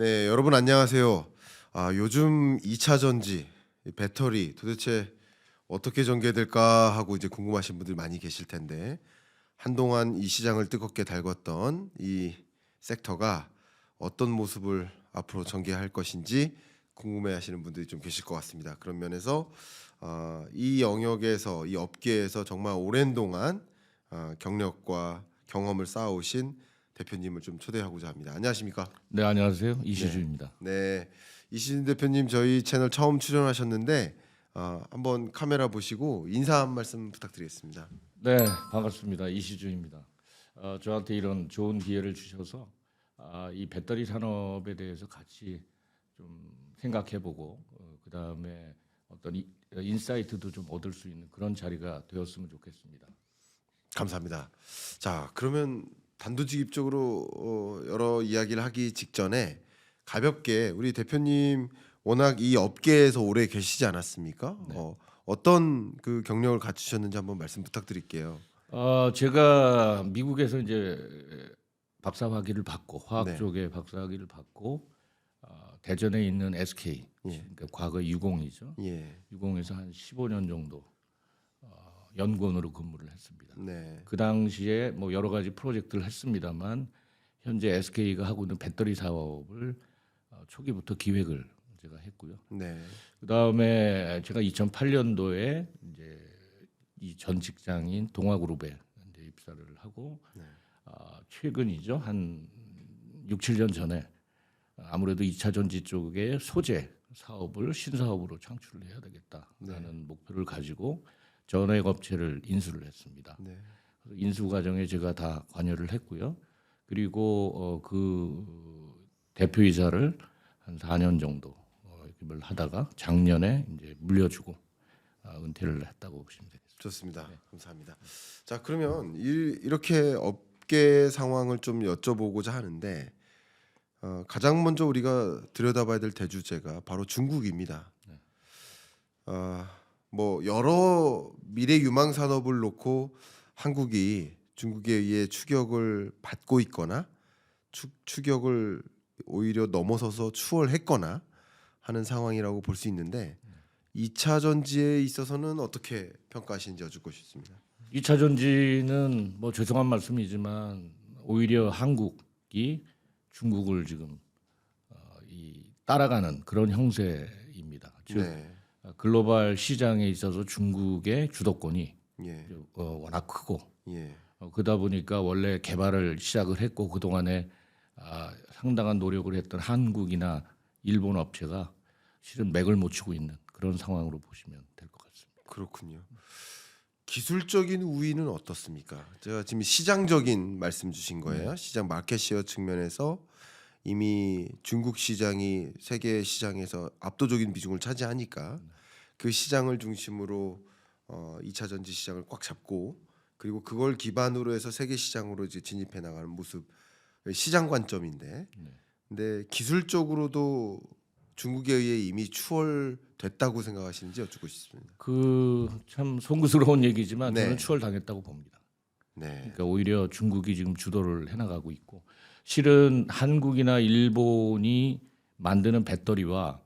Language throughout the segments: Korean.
네, 여러분 안녕하세요. 요즘 2차 전지 이 배터리 도대체 어떻게 전개될까 하고 이제 궁금하신 분들 많이 계실 텐데 한동안 이 시장을 뜨겁게 달궜던 이 섹터가 어떤 모습을 앞으로 전개할 것인지 궁금해하시는 분들이 좀 계실 것 같습니다. 그런 면에서 이 영역에서 이 업계에서 정말 오랜 동안 경력과 경험을 쌓아오신 대표님을 좀 초대하고자 합니다. 안녕하십니까? 네, 안녕하세요. 네, 이시주입니다. 네. 이시진 대표님 저희 채널 처음 출연하셨는데 한번 카메라 보시고 인사 한 말씀 부탁드리겠습니다. 네, 반갑습니다. 이시주입니다. 저한테 이런 좋은 기회를 주셔서 이 배터리 산업에 대해서 같이 좀 생각해보고 그다음에 어떤 인사이트도 좀 얻을 수 있는 그런 자리가 되었으면 좋겠습니다. 감사합니다. 자, 그러면 단도직입적으로 여러 이야기를 하기 직전에 가볍게 우리 대표님 워낙 이 업계에서 오래 계시지 않았습니까? 네. 어떤 그 경력을 갖추셨는지 한번 말씀 부탁드릴게요. 제가 미국에서 이제 박사학위를 받고 화학 네. 쪽에 박사학위를 받고 대전에 있는 SK 예. 그러니까 과거 유공이죠. 예. 유공에서 한 15년 정도 연구원으로 근무를 했습니다. 네. 그 당시에 뭐 여러 가지 프로젝트를 했습니다만 현재 SK가 하고 있는 배터리 사업을 초기부터 기획을 제가 했고요. 네. 그 다음에 제가 2008년도에 이제 이 전 직장인 동아그룹에 이제 입사를 하고 최근이죠. 한 6, 7년 전에 아무래도 2차 전지 쪽의 소재 사업을 신사업으로 창출을 해야 되겠다라는 목표를 가지고 전액 업체를 인수를 했습니다. 네. 그래서 인수 과정에 제가 다 관여를 했고요. 그리고 그 대표이사를 한 4년 정도 을 하다가 작년에 이제 물려주고 은퇴를 했다고 보시면 되겠습니다. 좋습니다. 감사합니다. 자, 그러면 이렇게 업계 상황을 좀 여쭤보고자 하는데 가장 먼저 우리가 들여다봐야 될 대주제가 바로 중국입니다. 뭐 여러 미래 유망 산업을 놓고 한국이 중국에 의해 추격을 받고 있거나 추격을 오히려 넘어서서 추월했거나 하는 상황이라고 볼 수 있는데 2차 전지에 있어서는 어떻게 평가하시는지 여쭙고 싶습니다. 2차 전지는 뭐 죄송한 말씀이지만 오히려 한국이 중국을 지금 따라가는 그런 형세입니다. 즉 네. 글로벌 시장에 있어서 중국의 주도권이 예. 워낙 크고 예. 그러다 보니까 원래 개발을 시작을 했고 그 동안에 상당한 노력을 했던 한국이나 일본 업체가 실은 맥을 못 치고 있는 그런 상황으로 보시면 될 것 같습니다. 그렇군요. 기술적인 우위는 어떻습니까? 제가 지금 시장적인 말씀 주신 거예요. 시장 마켓시어 측면에서 이미 중국 시장이 세계 시장에서 압도적인 비중을 차지하니까 그 시장을 중심으로 2차 전지 시장을 꽉 잡고 그리고 그걸 기반으로 해서 세계 시장으로 이제 진입해 나가는 모습 시장 관점인데 근데 기술적으로도 중국에 의해 이미 추월됐다고 생각하시는지 여쭙고 싶습니다. 그 참 송구스러운 얘기지만 네. 저는 추월당했다고 봅니다. 네. 그러니까 오히려 중국이 지금 주도를 해나가고 있고 실은 한국이나 일본이 만드는 배터리와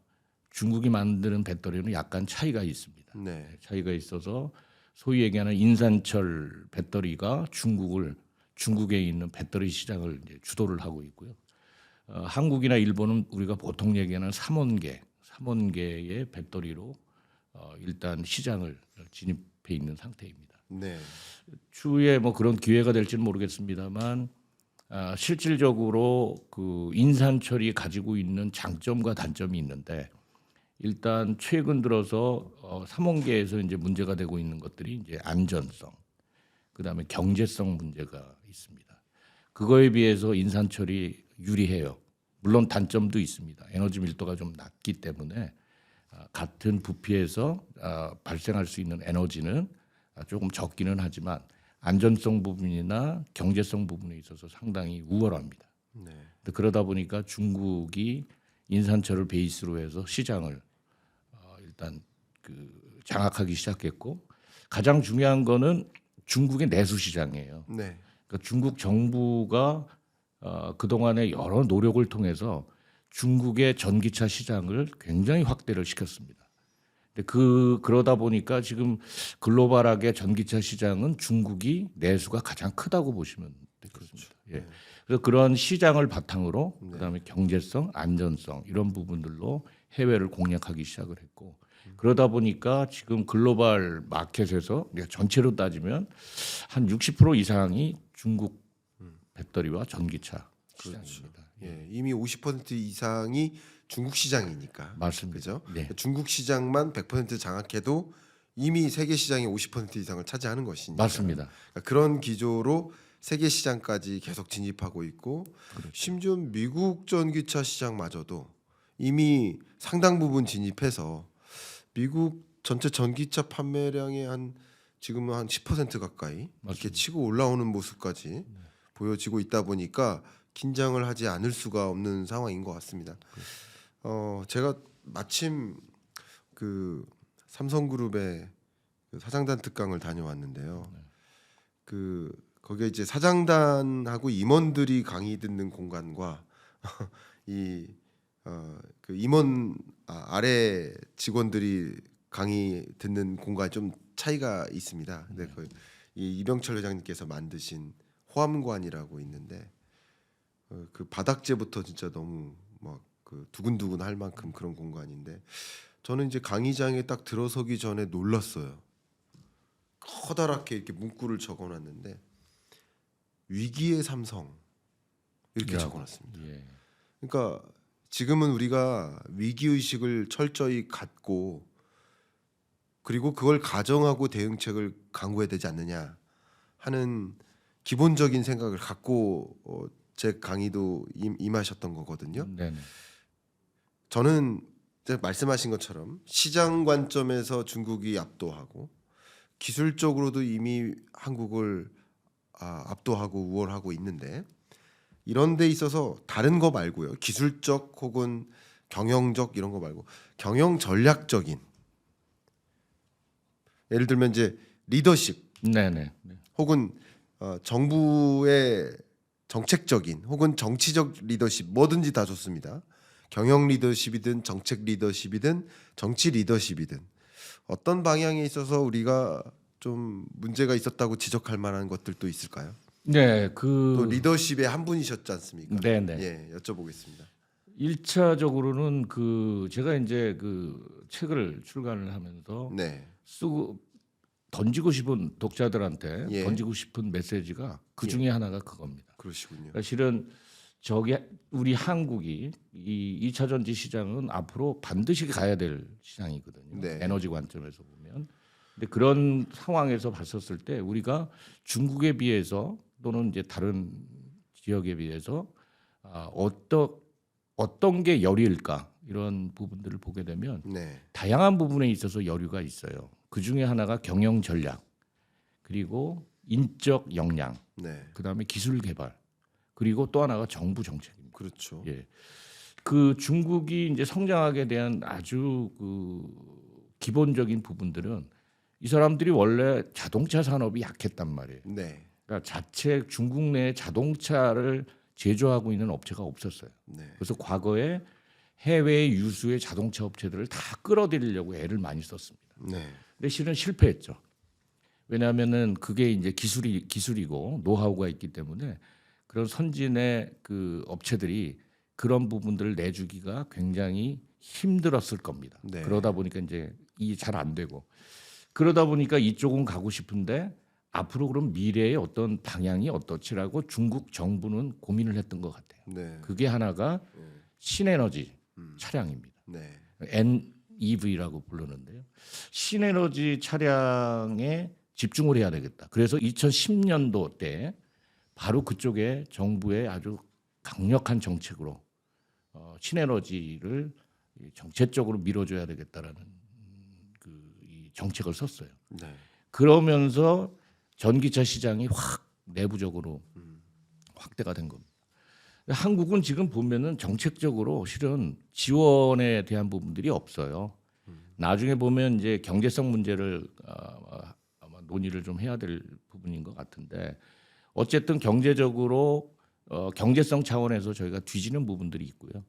중국이 만드는 배터리는 약간 차이가 있습니다. 네. 차이가 있어서 소위 얘기하는 인산철 배터리가 중국에 있는 배터리 시장을 이제 주도를 하고 있고요. 한국이나 일본은 우리가 보통 얘기하는 삼원계의 배터리로 일단 시장을 진입해 있는 상태입니다. 네. 추후에 뭐 그런 기회가 될지는 모르겠습니다만 실질적으로 그 인산철이 가지고 있는 장점과 단점이 있는데 일단 최근 들어서 삼원계에서 이제 문제가 되고 있는 것들이 이제 안전성, 그다음에 경제성 문제가 있습니다. 그거에 비해서 인산철이 유리해요. 물론 단점도 있습니다. 에너지 밀도가 좀 낮기 때문에 같은 부피에서 발생할 수 있는 에너지는 조금 적기는 하지만 안전성 부분이나 경제성 부분에 있어서 상당히 우월합니다. 네. 그러다 보니까 중국이 인산철을 베이스로 해서 시장을 일단 그 장악하기 시작했고 가장 중요한 거는 중국의 내수 시장이에요. 네. 그러니까 중국 정부가 그동안의 여러 노력을 통해서 중국의 전기차 시장을 굉장히 확대를 시켰습니다. 근데 그러다 보니까 지금 글로벌하게 전기차 시장은 중국이 내수가 가장 크다고 보시면 되겠습니다. 예. 그래서 그런 시장을 바탕으로 그다음에 경제성, 안전성 이런 부분들로 해외를 공략하기 시작을 했고 그러다 보니까 지금 글로벌 마켓에서 우리가 전체로 따지면 한 60% 이상이 중국 배터리와 전기차 시장입니다. 예, 이미 50% 이상이 중국 시장이니까. 맞습니다. 그죠? 네. 중국 시장만 100% 장악해도 이미 세계 시장의 50% 이상을 차지하는 것이니까. 맞습니다. 그러니까 그런 기조로 세계 시장까지 계속 진입하고 있고 심지어 미국 전기차 시장마저도 이미 상당 부분 진입해서 미국 전체 전기차 판매량의 지금은 한 10% 가까이 이렇게 치고 올라오는 모습까지 보여지고 있다 보니까 긴장을 하지 않을 수가 없는 상황인 것 같습니다. 제가 마침 그 삼성그룹의 그 사장단 특강을 다녀왔는데요. 거기에 이제 사장단하고 임원들이 강의 듣는 공간과 그 임원 아래 직원들이 강의 듣는 공간 좀 차이가 있습니다. 근데 이 이병철 회장님께서 만드신 호암관이라고 있는데 그 바닥재부터 진짜 너무 막 그 두근두근 할 만큼 그런 공간인데 저는 이제 강의장에 딱 들어서기 전에 놀랐어요. 커다랗게 이렇게 문구를 적어놨는데 위기의 삼성 이렇게 적어놨습니다. 예. 그러니까 지금은 우리가 위기 의식을 철저히 갖고 그리고 그걸 가정하고 대응책을 강구해야 되지 않느냐 하는 기본적인 생각을 갖고 제 강의도 임하셨던 거거든요. 네네. 저는 말씀하신 것처럼 시장 관점에서 중국이 압도하고 기술적으로도 이미 한국을 압도하고 우월하고 있는데 이런 데 있어서 다른 거 말고요. 기술적 혹은 경영적 이런 거 말고 경영 전략적인 예를 들면 이제 리더십 네네. 혹은 정부의 정책적인 혹은 정치적 리더십 뭐든지 다 좋습니다. 경영 리더십이든 정책 리더십이든 정치 리더십이든 어떤 방향에 있어서 우리가 좀 문제가 있었다고 지적할 만한 것들도 있을까요? 네, 또 리더십의 한 분이셨지 않습니까? 네네. 예, 여쭤보겠습니다. 1차적으로는 제가 이제 책을 출간을 하면서 네, 쓰고 던지고 싶은 독자들한테 예. 던지고 싶은 메시지가 그 중에 하나가 그겁니다. 그러시군요. 사실은 우리 한국이 이 2차 전지 시장은 앞으로 반드시 가야 될 시장이거든요. 네. 에너지 관점에서 보면. 근데 그런 상황에서 봤었을 때 우리가 중국에 비해서 또는 이제 다른 지역에 비해서 어떤 게 여류일까 이런 부분들을 보게 되면 네, 다양한 부분에 있어서 여류가 있어요. 그 중에 하나가 경영 전략, 그리고 인적 역량, 네, 그다음에 기술 개발, 그리고 또 하나가 정부 정책입니다. 그렇죠. 예, 그 중국이 이제 성장하게 대한 아주 기본적인 부분들은 이 사람들이 원래 자동차 산업이 약했단 말이에요. 네, 그러니까 자체 중국 내에 자동차를 제조하고 있는 업체가 없었어요. 네, 그래서 과거에 해외 유수의 자동차 업체들을 다 끌어들이려고 애를 많이 썼습니다. 네, 근데 실은 실패했죠. 왜냐하면은 그게 이제 기술이고 노하우가 있기 때문에 그런 선진의 업체들이 그런 부분들을 내주기가 굉장히 힘들었을 겁니다. 네. 그러다 보니까 이제 이게 잘 안 되고 그러다 보니까 이쪽은 가고 싶은데 앞으로 그럼 미래의 어떤 방향이 어떻지라고 중국 정부는 고민을 했던 것 같아요. 네, 그게 하나가 신에너지 차량입니다. 네, NEV라고 부르는데요. 신에너지 차량에 집중을 해야 되겠다. 그래서 2010년도 때 바로 그쪽에 정부의 아주 강력한 정책으로 신에너지를 정책적으로 밀어줘야 되겠다라는 이 정책을 썼어요. 네, 그러면서 전기차 시장이 확 내부적으로 확대가 된 겁니다. 한국은 지금 보면은 정책적으로 실은 지원에 대한 부분들이 없어요. 나중에 보면 이제 경제성 문제를 아마 논의를 좀 해야 될 부분인 것 같은데 어쨌든 경제적으로 경제성 차원에서 저희가 뒤지는 부분들이 있고요.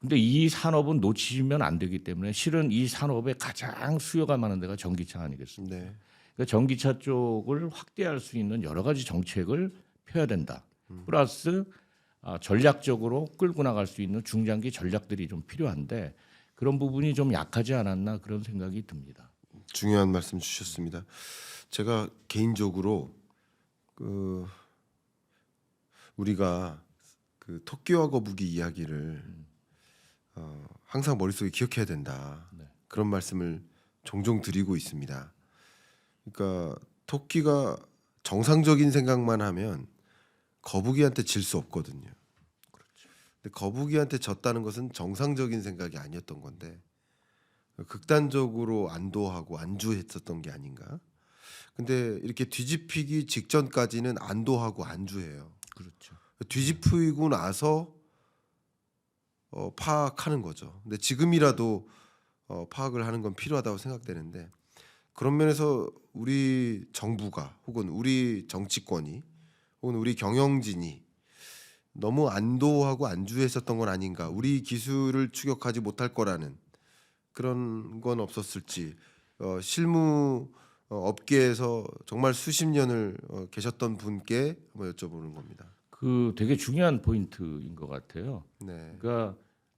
근데 이 산업은 놓치면 안 되기 때문에 실은 이 산업에 가장 수요가 많은 데가 전기차 아니겠습니까? 네. 그러니까 전기차 쪽을 확대할 수 있는 여러 가지 정책을 펴야 된다. 플러스 전략적으로 끌고 나갈 수 있는 중장기 전략들이 좀 필요한데 그런 부분이 좀 약하지 않았나 그런 생각이 듭니다. 중요한 말씀 주셨습니다. 제가 개인적으로 그 우리가 그 토끼와 거북이 이야기를 항상 머릿속에 기억해야 된다. 네. 그런 말씀을 종종 드리고 있습니다. 그러니까 토끼가 정상적인 생각만 하면 거북이한테 질 수 없거든요. 근데 거북이한테 졌다는 것은 정상적인 생각이 아니었던 건데 극단적으로 안도하고 안주했었던 게 아닌가. 근데 이렇게 뒤집히기 직전까지는 안도하고 안주해요. 그렇죠. 뒤집히고 나서 파악하는 거죠. 근데 지금이라도 파악을 하는 건 필요하다고 생각되는데 그런 면에서 우리 정부가 혹은 우리 정치권이 혹은 우리 경영진이 너무 안도하고 안주했었던 건 아닌가. 우리 기술을 추격하지 못할 거라는 그런 건 없었을지 실무 업계에서 정말 수십 년을 계셨던 분께 한번 여쭤보는 겁니다. 그 되게 중요한 포인트인 것 같아요. 네, 그러니까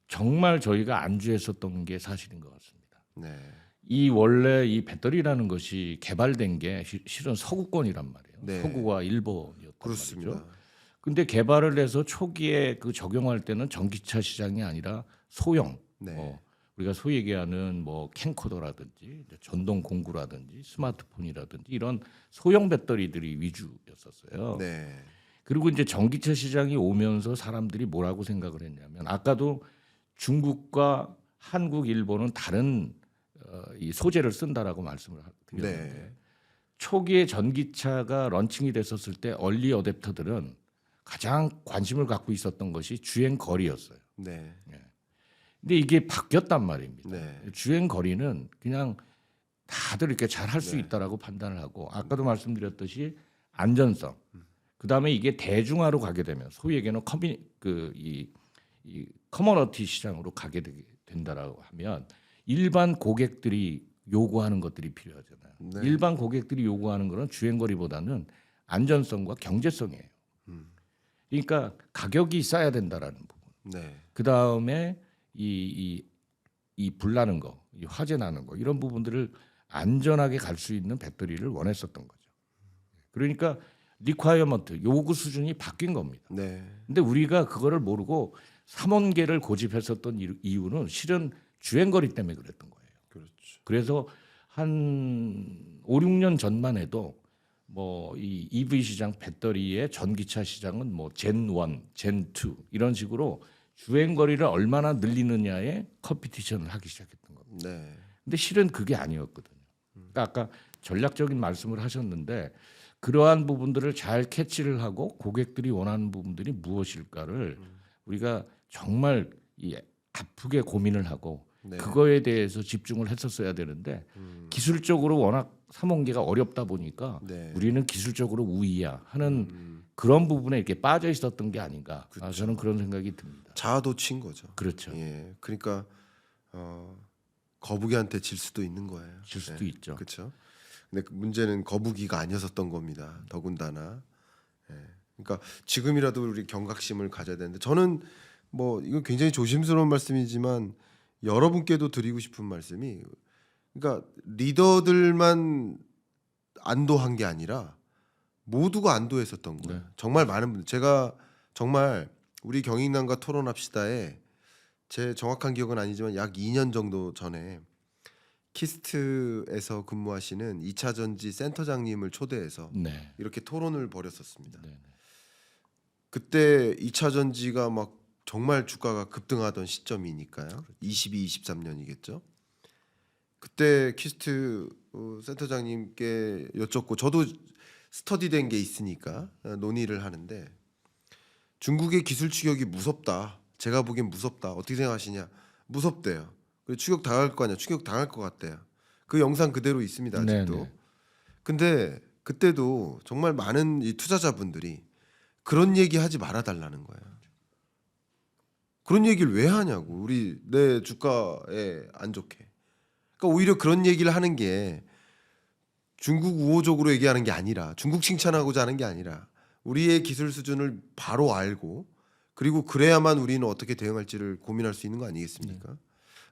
정말 저희가 안주했었던 게 사실인 것 같습니다. 네, 이 원래 이 배터리라는 것이 개발된 게 실은 서구권이란 말이에요. 네. 서구와 일본이었단 그렇습니다. 말이죠. 근데 개발을 해서 초기에 그 적용할 때는 전기차 시장이 아니라 소형, 네. 우리가 소위 얘기하는 뭐 캠코더라든지 전동 공구라든지 스마트폰이라든지 이런 소형 배터리들이 위주였었어요. 네, 그리고 이제 전기차 시장이 오면서 사람들이 뭐라고 생각을 했냐면 아까도 중국과 한국, 일본은 다른 이 소재를 쓴다라고 말씀을 드렸는데 네, 초기에 전기차가 런칭이 됐었을 때 얼리 어댑터들은 가장 관심을 갖고 있었던 것이 주행 거리였어요. 네, 근데 이게 바뀌었단 말입니다. 네. 주행 거리는 그냥 다들 이렇게 잘 할 수 네. 있다라고 판단을 하고 아까도 말씀드렸듯이 안전성 그다음에 이게 대중화로 가게 되면 소위 얘기하는 이 커머너티 시장으로 가게 된다라고 하면 일반 고객들이 요구하는 것들이 필요하잖아요. 네. 일반 고객들이 요구하는 것은 주행거리보다는 안전성과 경제성이에요. 그러니까 가격이 싸야 된다라는 부분. 네. 그 다음에 이 불나는 거, 이 화재 나는 거 이런 부분들을 안전하게 갈 수 있는 배터리를 원했었던 거죠. 그러니까 리콰이어먼트 요구 수준이 바뀐 겁니다. 네. 근데 우리가 그거를 모르고 3원계를 고집했었던 이유는 실은 주행거리 때문에 그랬던 거예요. 그렇죠. 그래서 한 5, 6년 전만 해도 뭐 이 EV 시장 배터리의 전기차 시장은 뭐 젠 1, 젠 2 이런 식으로 주행 거리를 얼마나 늘리느냐에 컴피티션을 하기 시작했던 겁니다. 네. 근데 실은 그게 아니었거든요. 그러니까 아까 전략적인 말씀을 하셨는데 그러한 부분들을 잘 캐치를 하고 고객들이 원하는 부분들이 무엇일까를 우리가 정말 아프게 고민을 하고 네. 그거에 대해서 집중을 했었어야 되는데 기술적으로 워낙 삼원계가 어렵다 보니까 네. 우리는 기술적으로 우위야 하는 그런 부분에 이렇게 빠져 있었던 게 아닌가. 저는 그런 생각이 듭니다. 자아도취인 거죠. 그렇죠. 예. 그러니까 거북이한테 질 수도 있는 거예요. 질 수도 있죠. 그렇죠. 근데 그 문제는 거북이가 아니었었던 겁니다. 더군다나. 예. 그러니까 지금이라도 우리 경각심을 가져야 되는데 저는 뭐 이건 굉장히 조심스러운 말씀이지만 여러분께도 드리고 싶은 말씀이 그러니까 리더들만 안도한 게 아니라 모두가 안도했었던 거예요. 네. 정말 많은 분들 제가 정말 우리 경인남과 토론합시다에 제 정확한 기억은 아니지만 약 2년 정도 전에 키스트에서 근무하시는 2차 전지 센터장님을 초대해서 네. 이렇게 토론을 벌였었습니다. 네. 그때 2차 전지가 막 정말 주가가 급등하던 시점이니까요. 22, 23년이겠죠. 그때 키스트 센터장님께 여쭙고 저도 스터디된 게 있으니까 논의를 하는데 중국의 기술 추격이 무섭다. 제가 보기엔 무섭다. 어떻게 생각하시냐? 무섭대요. 그리고 추격 당할 거 아니야. 추격 당할 것 같대요. 그 영상 그대로 있습니다. 아직도. 네네. 근데 그때도 정말 많은 이 투자자분들이 그런 얘기 하지 말아달라는 거예요. 그런 얘기를 왜 하냐고. 우리 내 주가에 안 좋게. 그러니까 오히려 그런 얘기를 하는 게 중국 우호적으로 얘기하는 게 아니라 중국 칭찬하고자 하는 게 아니라 우리의 기술 수준을 바로 알고 그리고 그래야만 우리는 어떻게 대응할지를 고민할 수 있는 거 아니겠습니까?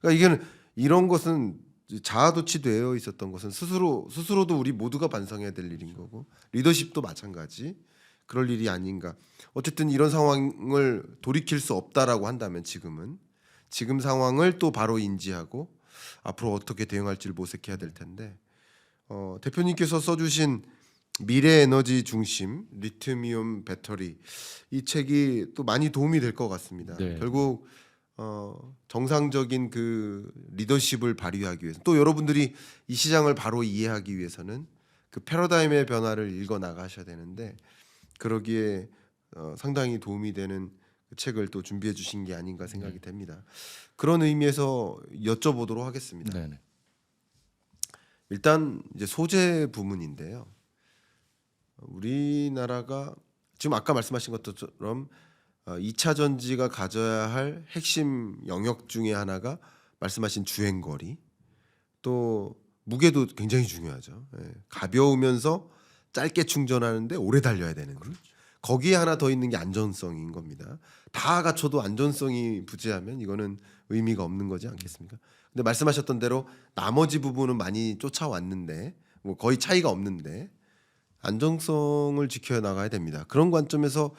그러니까 이게는 이런 것은 자아도취되어 있었던 것은 스스로도 우리 모두가 반성해야 될 일인 거고 리더십도 마찬가지 그럴 일이 아닌가. 어쨌든 이런 상황을 돌이킬 수 없다라고 한다면 지금 상황을 또 바로 인지하고 앞으로 어떻게 대응할지를 모색해야 될 텐데 대표님께서 써주신 미래 에너지 중심 리튬이온 배터리 이 책이 또 많이 도움이 될 것 같습니다. 네. 결국 정상적인 그 리더십을 발휘하기 위해서 또 여러분들이 이 시장을 바로 이해하기 위해서는 그 패러다임의 변화를 읽어 나가셔야 되는데 그러기에 상당히 도움이 되는 그 책을 또 준비해 주신 게 아닌가 생각이 됩니다. 그런 의미에서 여쭤보도록 하겠습니다. 네네. 일단 이제 소재 부문인데요. 우리나라가 지금 아까 말씀하신 것처럼 2차 전지가 가져야 할 핵심 영역 중에 하나가 말씀하신 주행거리 또 무게도 굉장히 중요하죠. 예. 가벼우면서 짧게 충전하는데 오래 달려야 되는 거기에 하나 더 있는 게 안전성인 겁니다. 다 갖춰도 안전성이 부재하면 이거는 의미가 없는 거지 않겠습니까? 근데 말씀하셨던 대로 나머지 부분은 많이 쫓아왔는데 뭐 거의 차이가 없는데 안정성을 지켜 나가야 됩니다. 그런 관점에서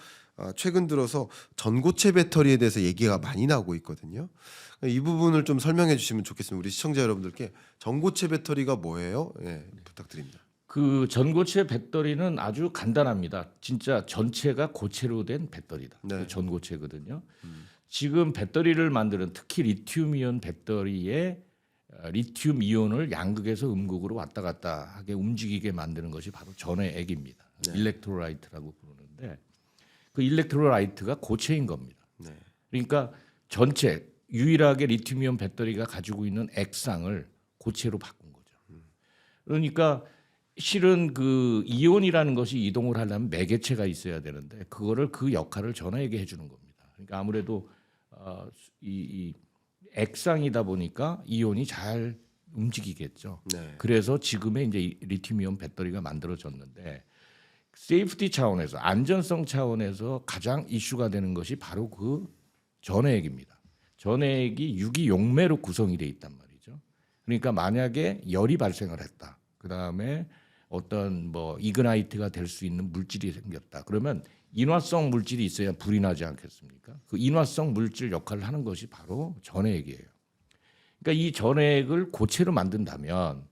최근 들어서 전고체 배터리에 대해서 얘기가 많이 나오고 있거든요. 이 부분을 좀 설명해 주시면 좋겠습니다. 우리 시청자 여러분들께 전고체 배터리가 뭐예요? 예, 부탁드립니다. 그 전고체 배터리는 아주 간단합니다. 진짜 전체가 고체로 된 배터리다. 네. 그 전고체거든요. 지금 배터리를 만드는 특히 리튬이온 배터리에 리튬 이온을 양극에서 음극으로 왔다 갔다 하게 움직이게 만드는 것이 바로 전해액입니다. 네. 일렉트로라이트라고 부르는데 그 일렉트로라이트가 고체인 겁니다. 네. 그러니까 전체 유일하게 리튬이온 배터리가 가지고 있는 액상을 고체로 바꾼 거죠. 그러니까 실은 그 이온이라는 것이 이동을 하려면 매개체가 있어야 되는데 그거를 그 역할을 전해에게 해주는 겁니다. 그러니까 아무래도 이 액상이다 보니까 이온이 잘 움직이겠죠. 네. 그래서 지금의 이제 리튬이온 배터리가 만들어졌는데 세이프티 차원에서 안전성 차원에서 가장 이슈가 되는 것이 바로 그 전해액입니다. 전해액이 유기용매로 구성이 돼 있단 말이죠. 그러니까 만약에 열이 발생을 했다. 그다음에 어떤 뭐 이그나이트가 될 수 있는 물질이 생겼다. 그러면 인화성 물질이 있어야 불이 나지 않겠습니까? 그 인화성 물질 역할을 하는 것이 바로 전해액이에요. 그러니까 이 전해액을 고체로 만든다면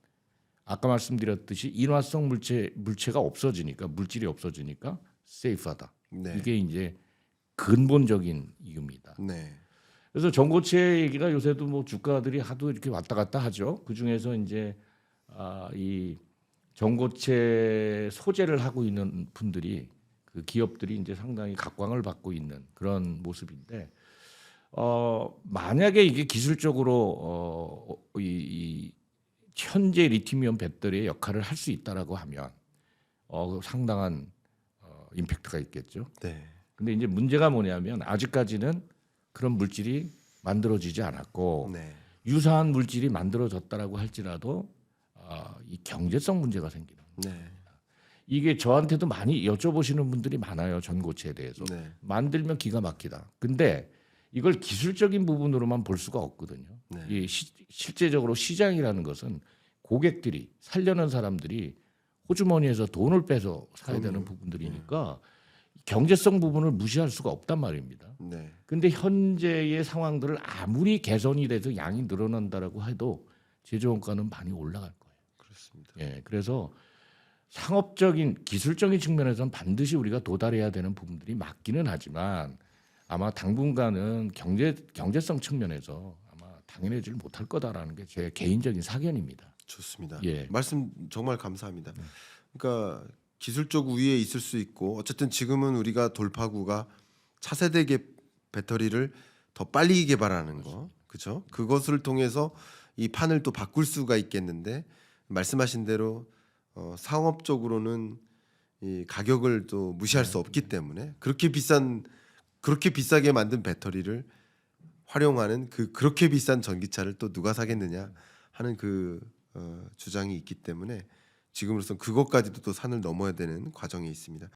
아까 말씀드렸듯이 인화성 물체가 없어지니까 물질이 없어지니까 세이프하다. 네. 이게 이제 근본적인 이유입니다. 네. 그래서 전고체 얘기가 요새도 뭐 주가들이 하도 이렇게 왔다 갔다 하죠. 그 중에서 이제 이 전고체 소재를 하고 있는 분들이 그 기업들이 이제 상당히 각광을 받고 있는 그런 모습인데 만약에 이게 기술적으로 이 현재 리튬이온 배터리의 역할을 할 수 있다라고 하면 상당한 임팩트가 있겠죠. 네. 근데 이제 문제가 뭐냐면 아직까지는 그런 물질이 만들어지지 않았고 네. 유사한 물질이 만들어졌다라고 할지라도 이 경제성 문제가 생기는 거예요. 네. 이게 저한테도 많이 여쭤보시는 분들이 많아요. 전고체에 대해서. 네. 만들면 기가 막히다. 근데 이걸 기술적인 부분으로만 볼 수가 없거든요. 네. 이 실제적으로 시장이라는 것은 고객들이 살려는 사람들이 호주머니에서 돈을 빼서 사야 되는 부분들이니까 경제성 부분을 무시할 수가 없단 말입니다. 네. 근데 현재의 상황들을 아무리 개선이 돼서 양이 늘어난다라고 해도 제조원가는 많이 올라갈 거예요. 그렇습니다. 예, 그래서 상업적인 기술적인 측면에서는 반드시 우리가 도달해야 되는 부분들이 맞기는 하지만 아마 당분간은 경제성 측면에서 아마 당연하지 못할 거다라는 게 제 개인적인 사견입니다. 좋습니다. 예. 말씀 정말 감사합니다. 그러니까 기술적 우위에 있을 수 있고 어쨌든 지금은 우리가 돌파구가 차세대 배터리를 더 빨리 개발하는 거, 그렇죠? 그것을 통해서 이 판을 또 바꿀 수가 있겠는데 말씀하신 대로 상업적으로는 이 가격을 또 무시할 수 없기 때문에 그렇게 비싸게 만든 배터리를 활용하는 그렇게 비싼 전기차를 또 누가 사겠느냐 하는 주장이 있기 때문에 지금으로선 그것까지도 또 산을 넘어야 되는 과정에 있습니다.